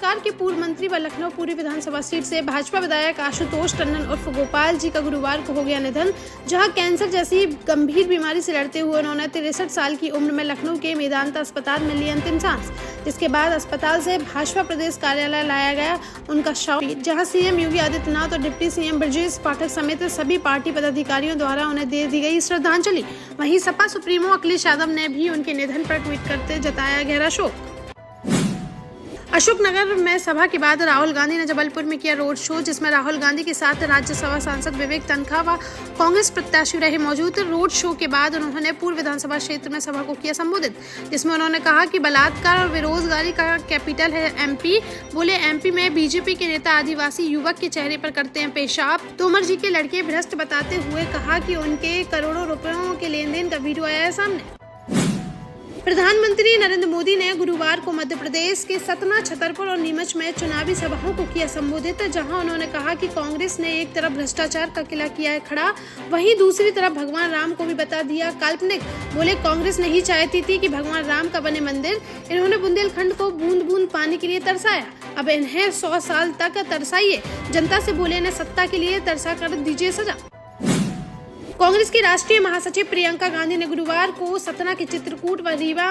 सरकार के पूर्व मंत्री व लखनऊ पूर्वी विधानसभा सीट से भाजपा विधायक आशुतोष टंडन उर्फ गोपाल जी का गुरुवार को हो गया निधन। जहां कैंसर जैसी गंभीर बीमारी से लड़ते हुए उन्होंने 63 साल की उम्र में लखनऊ के मेदांता अस्पताल में ली अंतिम सांस, जिसके बाद अस्पताल से भाजपा प्रदेश कार्यालय लाया गया उनका शव, जहां सीएम योगी आदित्यनाथ और डिप्टी सीएम ब्रजेश पाठक समेत सभी पार्टी पदाधिकारियों द्वारा उन्हें दे दी गई श्रद्धांजलि। वहीं सपा सुप्रीमो अखिलेश यादव ने भी उनके निधन पर ट्वीट करते जताया गहरा शोक। अशोकनगर में सभा के बाद राहुल गांधी ने जबलपुर में किया रोड शो, जिसमें राहुल गांधी के साथ राज्यसभा सांसद विवेक तनखा व कांग्रेस प्रत्याशी रहे मौजूद। रोड शो के बाद उन्होंने पूर्व विधानसभा क्षेत्र में सभा को किया संबोधित, जिसमें उन्होंने कहा कि बलात्कार और बेरोजगारी का कैपिटल है एमपी। बोले एमपी में बीजेपी के नेता आदिवासी युवक के चेहरे पर करते हैं पेशाब। तोमर जी के लड़के भ्रष्ट बताते हुए कहा कि उनके करोड़ों रुपयों के लेन देन का वीडियो आया है सामने। प्रधानमंत्री नरेंद्र मोदी ने गुरुवार को मध्य प्रदेश के सतना, छतरपुर और नीमच में चुनावी सभाओं को किया संबोधित, जहां उन्होंने कहा कि कांग्रेस ने एक तरफ भ्रष्टाचार का किला किया है खड़ा, वहीं दूसरी तरफ भगवान राम को भी बता दिया काल्पनिक। बोले कांग्रेस नहीं चाहती थी कि भगवान राम का बने मंदिर। इन्होंने बुंदेलखंड को बूंद बूंद पानी के लिए तरसाया, अब इन्हें 100 साल तक तरसाइए। जनता से बोले इन्हें सत्ता के लिए तरसा कर दीजिए सजा। कांग्रेस की राष्ट्रीय महासचिव प्रियंका गांधी ने गुरुवार को सतना के चित्रकूट व रीवा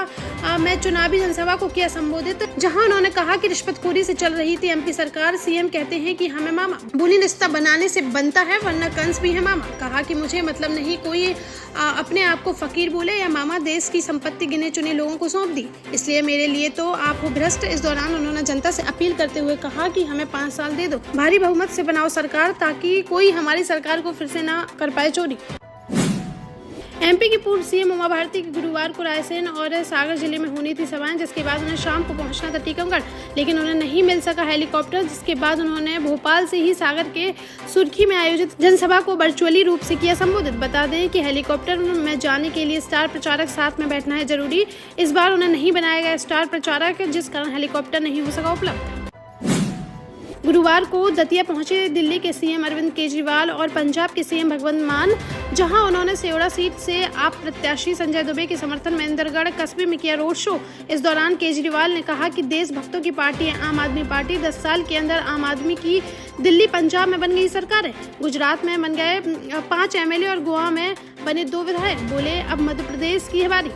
में चुनावी जनसभा को किया संबोधित, जहां उन्होंने कहा कि रिश्वतखोरी से चल रही थी एमपी सरकार। सीएम कहते हैं कि हमें मामा, बोली रिश्ता बनाने से बनता है वरना कंस भी है मामा। कहा कि मुझे मतलब नहीं कोई अपने आप को फकीर बोले या मामा, देश की संपत्ति गिने चुने लोगों को सौंप दी, इसलिए मेरे लिए तो आप हो भ्रष्ट। इस दौरान उन्होंने जनता से अपील करते हुए कहा कि हमें 5 साल दे दो, भारी बहुमत से बनाओ सरकार, ताकि कोई हमारी सरकार को फिर से ना कर पाए चोरी। एमपी की पूर्व सीएम उमा भारती की गुरुवार को रायसेन और सागर जिले में होनी थी सभाएं, जिसके बाद उन्हें शाम को पहुंचना था टीकमगढ़, लेकिन उन्हें नहीं मिल सका हेलीकॉप्टर, जिसके बाद उन्होंने भोपाल से ही सागर के सुर्खी में आयोजित जनसभा को वर्चुअली रूप से किया संबोधित। बता दें कि हेलीकॉप्टर में जाने के लिए स्टार प्रचारक साथ में बैठना है जरूरी। इस बार उन्हें नहीं बनाया गया स्टार प्रचारक, जिस कारण हेलीकॉप्टर नहीं हो सका उपलब्ध। गुरुवार को दतिया पहुंचे दिल्ली के सीएम अरविंद केजरीवाल और पंजाब के सीएम भगवंत मान, जहां उन्होंने सेवड़ा सीट से आप प्रत्याशी संजय दुबे के समर्थन में इंदरगढ़ कस्बे में किया रोड शो। इस दौरान केजरीवाल ने कहा कि देशभक्तों की पार्टी है आम आदमी पार्टी। 10 साल के अंदर आम आदमी की दिल्ली पंजाब में बन गई सरकार है, गुजरात में बन गए 5 एमएलए और गोवा में बने 2 विधायक। बोले अब मध्य प्रदेश की है बारी।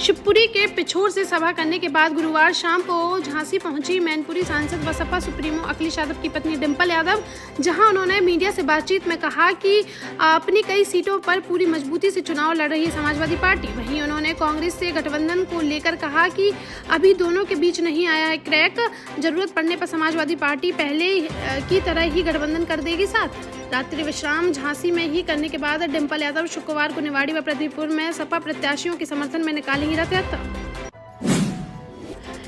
शिवपुरी के पिछोर से सभा करने के बाद गुरुवार शाम को झांसी पहुंची मैनपुरी सांसद व सपा सुप्रीमो अखिलेश यादव की पत्नी डिंपल यादव, जहां उन्होंने मीडिया से बातचीत में कहा कि अपनी कई सीटों पर पूरी मजबूती से चुनाव लड़ रही है समाजवादी पार्टी। वहीं उन्होंने कांग्रेस से गठबंधन को लेकर कहा कि अभी दोनों के बीच नहीं आया है क्रैक, जरूरत पड़ने पर समाजवादी पार्टी पहले की तरह ही गठबंधन कर देगी साथ। रात्रि विश्राम झांसी में ही करने के बाद डिंपल यादव शुक्रवार को निवाड़ी व प्रदीपपुर में सपा प्रत्याशियों के समर्थन में निकालेंगी रथ यात्रा।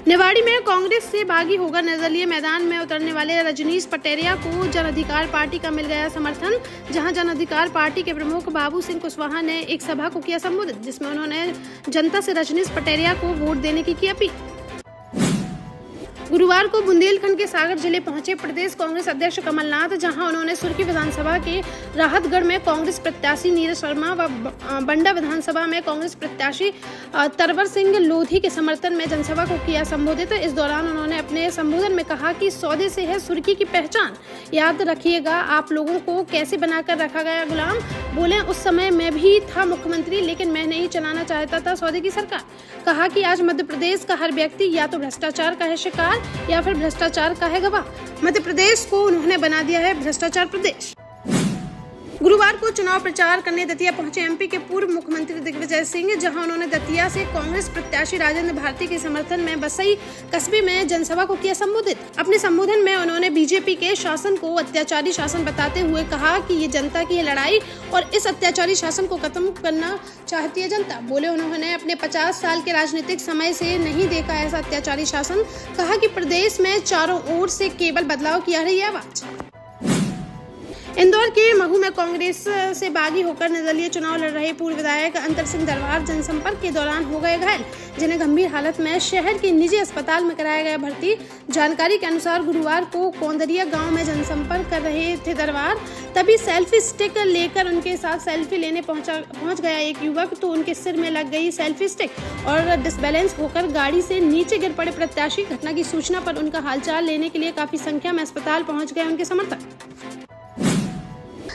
निवाड़ी में कांग्रेस से बागी होकर निर्दलीय मैदान में उतरने वाले रजनीश पटेरिया को जन अधिकार पार्टी का मिल गया समर्थन, जहां जन अधिकार पार्टी के प्रमुख बाबू सिंह कुशवाहा ने एक सभा को किया संबोधित, जिसमें उन्होंने जनता से रजनीश पटेरिया को वोट देने की अपील। गुरुवार को बुंदेलखंड के सागर जिले पहुंचे प्रदेश कांग्रेस अध्यक्ष कमलनाथ, जहां उन्होंने सुर्खी विधानसभा के राहतगढ़ में कांग्रेस प्रत्याशी नीरज शर्मा व बंडा विधानसभा में कांग्रेस प्रत्याशी तरवर सिंह लोधी के समर्थन में जनसभा को किया संबोधित। इस दौरान उन्होंने अपने संबोधन में कहा कि सौदे से है सुर्खी की पहचान, याद रखिएगा आप लोगों को कैसे बनाकर रखा गया गुलाम। बोले उस समय मैं भी था मुख्यमंत्री, लेकिन मैं नहीं चलाना चाहता था सौदे की सरकार। कहा कि आज मध्य प्रदेश का हर व्यक्ति या तो भ्रष्टाचार का है शिकार या फिर भ्रष्टाचार का है गवाह। मध्य प्रदेश को उन्होंने बना दिया है भ्रष्टाचार प्रदेश। गुरुवार को चुनाव प्रचार करने दतिया पहुंचे एमपी के पूर्व मुख्यमंत्री दिग्विजय सिंह, जहां उन्होंने दतिया से कांग्रेस प्रत्याशी राजेंद्र भारती के समर्थन में बसई कस्बे में जनसभा को किया संबोधित। अपने संबोधन में उन्होंने बीजेपी के शासन को अत्याचारी शासन बताते हुए कहा कि ये जनता की है लड़ाई और इस अत्याचारी शासन को खत्म करना चाहती है जनता। बोले उन्होंने अपने 50 साल के राजनीतिक समय से नहीं देखा ऐसा अत्याचारी शासन। कहा कि प्रदेश में चारों ओर से केवल बदलाव की आ रही है आवाज। इंदौर के महू में कांग्रेस से बागी होकर निर्दलीय चुनाव लड़ रहे पूर्व विधायक अंतर सिंह दरबार जनसंपर्क के दौरान हो गए घायल, जिन्हें गंभीर हालत में शहर के निजी अस्पताल में कराया गया भर्ती। जानकारी के अनुसार गुरुवार को कोंदरिया गांव में जनसंपर्क कर रहे थे दरबार, तभी सेल्फी स्टिक लेकर उनके साथ सेल्फी लेने पहुंच गया एक युवक, तो उनके सिर में लग गई सेल्फी स्टिक और डिसबैलेंस होकर गाड़ी से नीचे गिर पड़े प्रत्याशी। घटना की सूचना पर उनका हालचाल लेने के लिए काफी संख्या में अस्पताल पहुंच गए उनके समर्थक।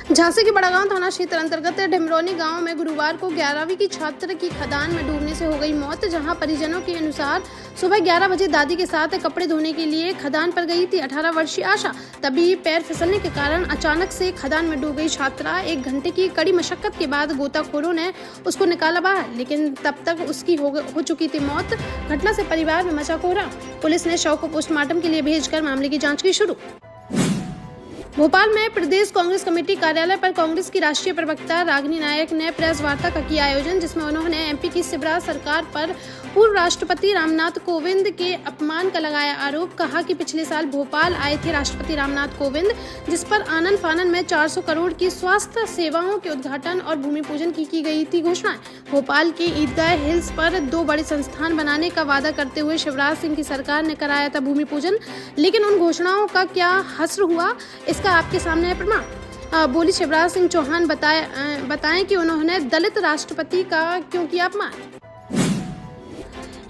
झांसी के बड़ागांव थाना क्षेत्र अंतर्गत ढिमरौनी गांव में गुरुवार को 11वीं की छात्र की खदान में डूबने से हो गई मौत, जहां परिजनों के अनुसार सुबह 11 बजे दादी के साथ कपड़े धोने के लिए खदान पर गई थी 18 वर्षीय आशा। तभी पैर फिसलने के कारण अचानक से खदान में डूब गई छात्रा। 1 घंटे की कड़ी मशक्कत के बाद गोताखोरों ने उसको निकाला बाहर, लेकिन तब तक उसकी हो चुकी थी मौत। घटना से परिवार में मचा कोहराम। पुलिस ने शव को पोस्टमार्टम के लिए भेजकर मामले की जाँच की शुरू। भोपाल में प्रदेश कांग्रेस कमेटी कार्यालय पर कांग्रेस की राष्ट्रीय प्रवक्ता रागिनी नायक ने प्रेस वार्ता का किया आयोजन, जिसमें उन्होंने एमपी की शिवराज सरकार पर पूर्व राष्ट्रपति रामनाथ कोविंद के अपमान का लगाया आरोप। कहा कि पिछले साल भोपाल आए थे राष्ट्रपति रामनाथ कोविंद, जिस पर आनन फानन में 400 करोड़ की स्वास्थ्य सेवाओं के उद्घाटन और भूमि पूजन की गई थी घोषणाएं। भोपाल के ईदगाह हिल्स पर 2 बड़े संस्थान बनाने का वादा करते हुए शिवराज सिंह की सरकार ने कराया था भूमि पूजन, लेकिन उन घोषणाओं का क्या हश्र हुआ, इसका आपके सामने है प्रमाण। बोली शिवराज सिंह चौहान। बताएं कि उन्होंने दलित राष्ट्रपति का क्यों किया अपमान।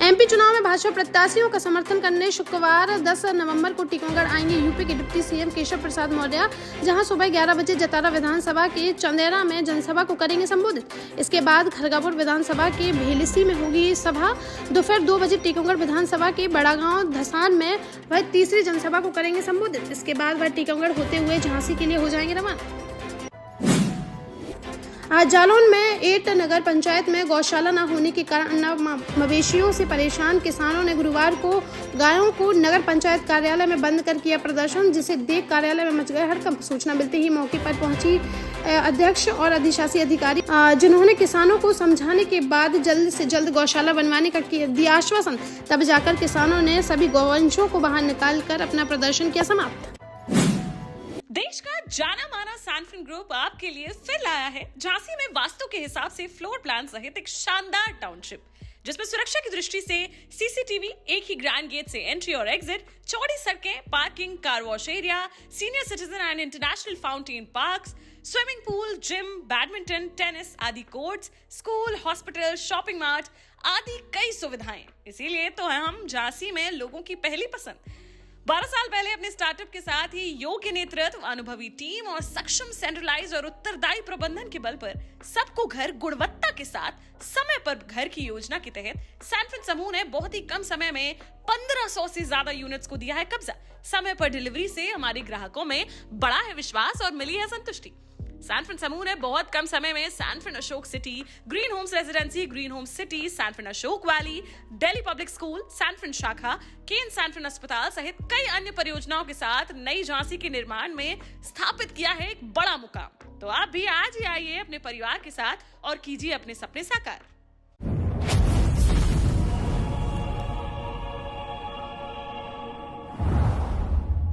एमपी चुनाव में भाजपा प्रत्याशियों का समर्थन करने शुक्रवार 10 नवंबर को टीकमगढ़ आएंगे यूपी के डिप्टी सीएम केशव प्रसाद मौर्य, जहां सुबह 11 बजे जतारा विधानसभा के चंदेरा में जनसभा को करेंगे संबोधित। इसके बाद खरगापुर विधानसभा के भेलिसी में होगी सभा। दोपहर 2 बजे टीकमगढ़ विधानसभा के बड़ागांव धसान में वह तीसरी जनसभा को करेंगे संबोधित। इसके बाद वह टीकमगढ़ होते हुए झांसी के लिए हो जाएंगे रवाना। आज जालौन में 8 नगर पंचायत में गौशाला न होने के कारण मवेशियों से परेशान किसानों ने गुरुवार को गायों को नगर पंचायत कार्यालय में बंद कर किया प्रदर्शन, जिसे देख कार्यालय में मच गए हड़कंप। सूचना मिलते ही मौके पर पहुंची अध्यक्ष और अधिशासी अधिकारी, जिन्होंने किसानों को समझाने के बाद जल्द से जल्द गौशाला बनवाने का दिया आश्वासन। तब जाकर किसानों ने सभी गौवंशों को बाहर निकालकर अपना प्रदर्शन किया समाप्त। देश का जाना माना सैनफिन ग्रुप आपके लिए फिर लाया है झांसी में वास्तु के हिसाब से फ्लोर प्लान सहित एक शानदार टाउनशिप, जिसमें सुरक्षा की दृष्टि से सीसीटीवी, एक ही ग्रैंड गेट से एंट्री और एग्जिट, चौड़ी सड़कें, parking, car wash area, senior citizen and international fountain parks, swimming pool, gym, badminton, tennis आदि courts, school, hospital, shopping mart आदि कई सुविधाएं। इसीलिए तो हम झांसी में लोगों की पहली पसंद। 12 साल पहले अपने स्टार्टअप के साथ ही योग्य नेतृत्व, अनुभवी टीम और सक्षम सेंट्रलाइज और उत्तरदायी प्रबंधन के बल पर सबको घर गुणवत्ता के साथ समय पर घर की योजना के तहत सैनफिन समूह ने बहुत ही कम समय में 1500 से ज्यादा यूनिट्स को दिया है कब्जा। समय पर डिलीवरी से हमारे ग्राहकों में बड़ा है विश्वास और मिली है संतुष्टि। सैनफिन समूह ने बहुत कम समय में Sanfin Ashok city, green homes residency, green homes city, Sanfin Ashok valley, Delhi public school, Sanfin शाखा, केन सैनफिन अस्पताल सहित कई अन्य परियोजनाओं के साथ नई झांसी के निर्माण में स्थापित किया है एक बड़ा मुकाम। तो आप भी आज ही आइए अपने परिवार के साथ और कीजिए अपने सपने साकार।